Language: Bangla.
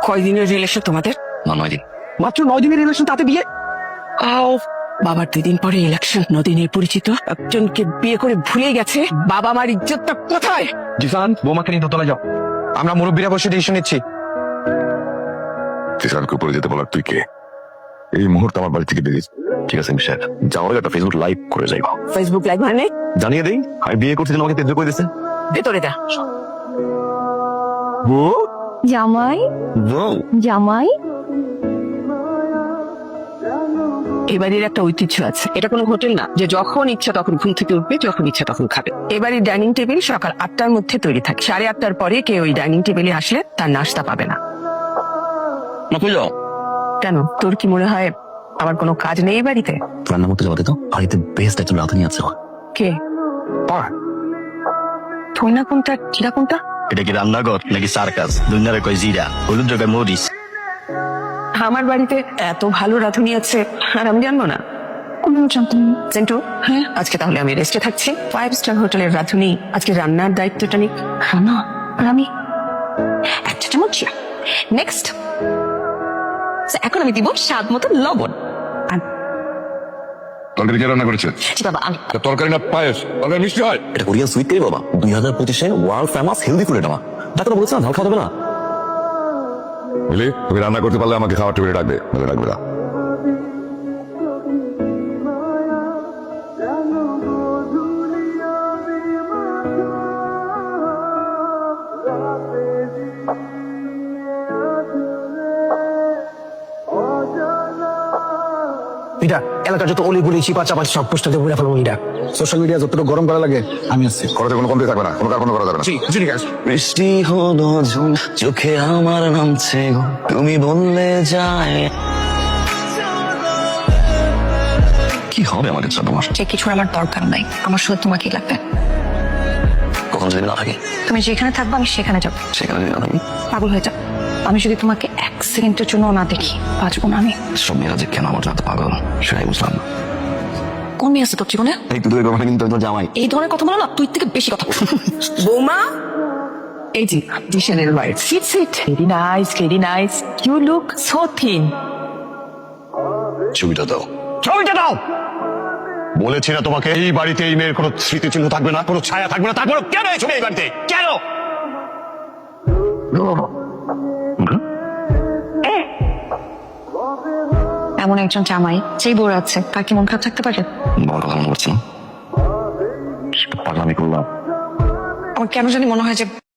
কয়দিনের রিলেশন তোমাদের? না 9 দিন। মাত্র 9 দিনের রিলেশন, তাতে বিয়ে? আও বাবার 2 দিন পরে ইলেকশন। নদিনের পরিচিত একজনকে বিয়ে করে ভুলে গেছে। বাবা মার ইজ্জতটা কোথায়? জিসান, বৌমাকে নিয়ে দোতলায় যাও, আমরা মুরব্বীরা বসে ডিসিশন নিচ্ছি। জিসানকে উপরে যেতে বলার তুই কে? এই মুহূর্তে আমার বাড়ি থেকে বেরিয়ে ঠিক আছে স্যার, যাওয়ার একটা ফেসবুক লাইভ করে যাইবা। ফেসবুক লাইভ মানে? জানিয়ে দেই আমি বিয়ে করছি, আমাকে তেজ করে দিছে। ভেতরে দা। বউ জামাই বউ জামাই এবারের একটা ঐতিহ্য আছে, এটা কোনো হোটেল না যে যখন ইচ্ছা তখন ঘুম থেকে উঠবে, যখন ইচ্ছা তখন খাবে। এবারে ডাইনিং টেবিল সকাল 8টার মধ্যে তৈরি থাকে। 8:30টার পরে কেউ ওই ডাইনিং টেবিলে আসলে তার নাস্তা পাবে না। না কই যাও? কেন, তোর কি মনে হয় আমার কোনো কাজ নেই এই বাড়িতে? রান্না করতে যাওয়াতে তো বাড়িতে বেস্ট একজন রাঁধুনি আছে। কে? তুই না কোনটা, চিরা কোনটা? এটা কি রান্নাঘর নাকি সার্কাস? দুনিয়ারে কয় জিরা, হলুদ জায়গায় মরিচ। আমার বাড়িতে এত ভালো রাঁধুনি আছে আর আমি জানবো না? সেন্টু, হ্যাঁ আজকে তাহলে আমি রেস্টে থাকছি। 5 স্টার হোটেলের রাঁধুনি আজকে রান্নার দায়িত্বটা নিক। রান্না আর আমি একটা চামচ। নেক্সট এখন আমি দিব স্বাদ মতো লবণ। তরকারি কে রান্না করেছে? জি বাবা, আমি তরকারি না পায়েস? তরকারি মিষ্টি হয়। এটা কোরিয়ান সুইট কারি বাবা, 2025-এ ওয়ার্ল্ড ফেমাস হেলদি ফুড। এটা মা ডাক্তার বলেছে না ঝাল খাওয়া যাবে না। বুঝলি, তুমি রান্না করতে পারলে আমাকে খাওয়ার টেবিলে ডাকবে, বলে ডাকবে না। এটা এলাকার যত অলিগুলি চিপা চাপা সব পোস্টারে বলে ফেলবো। এটা সোশ্যাল মিডিয়া যতটুকু গরম করা লাগে আমি আসছি। খরচে কোনো কমতি থাকবে না, কোনো কারণ করা যাবে না। জি বুঝলি কাজ। বৃষ্টি হলো ঝুম, চোখে আমার নামছে গো, তুমি বললে যায়। কি হবে আমাদের সাথে তোমার? যে কিছুর আমার দরকার নাই, আমার শুধু তোমাকেই লাগবে। কখন যদি না থাকে? তুমি যেখানে থাকবে আমি সেখানে যাবো। সেখানে যদি না থাকি পাগল হয়ে যাও। আমি যদি তোমাকে 1 সেকেন্ডের জন্য না দেখি বাঁচবো না আমি। সব মেয়েরা যে কেন আমার জন্য এত পাগল সেটাই বুঝলাম না। কোন মেয়ে আছে তোর জীবনে? এই তুই কথা কিন্তু তোর জামাই। এই ধরনের কথা বলো না, তুই থেকে বেশি কথা বলো। বৌমা, এই যে ডিশনের বাইরে। Sit, sit. Very nice. You look so thin. ছবিটা দাও। ছবিটা দাও। বলেছি না তোমাকে এই বাড়িতে এই মেয়ের কোনো স্মৃতিচিহ্ন থাকবে না, কোনো ছায়া থাকবে না। তারপর কেন এই ছবি এই বাড়িতে? কেন? এমন একজন জামাই যেই বউ আছে তার কি মন খারাপ থাকতে পারে? বড় কথা মনে করছি না, পাগলামি করলাম। আমার কেন জানি মনে হয় যে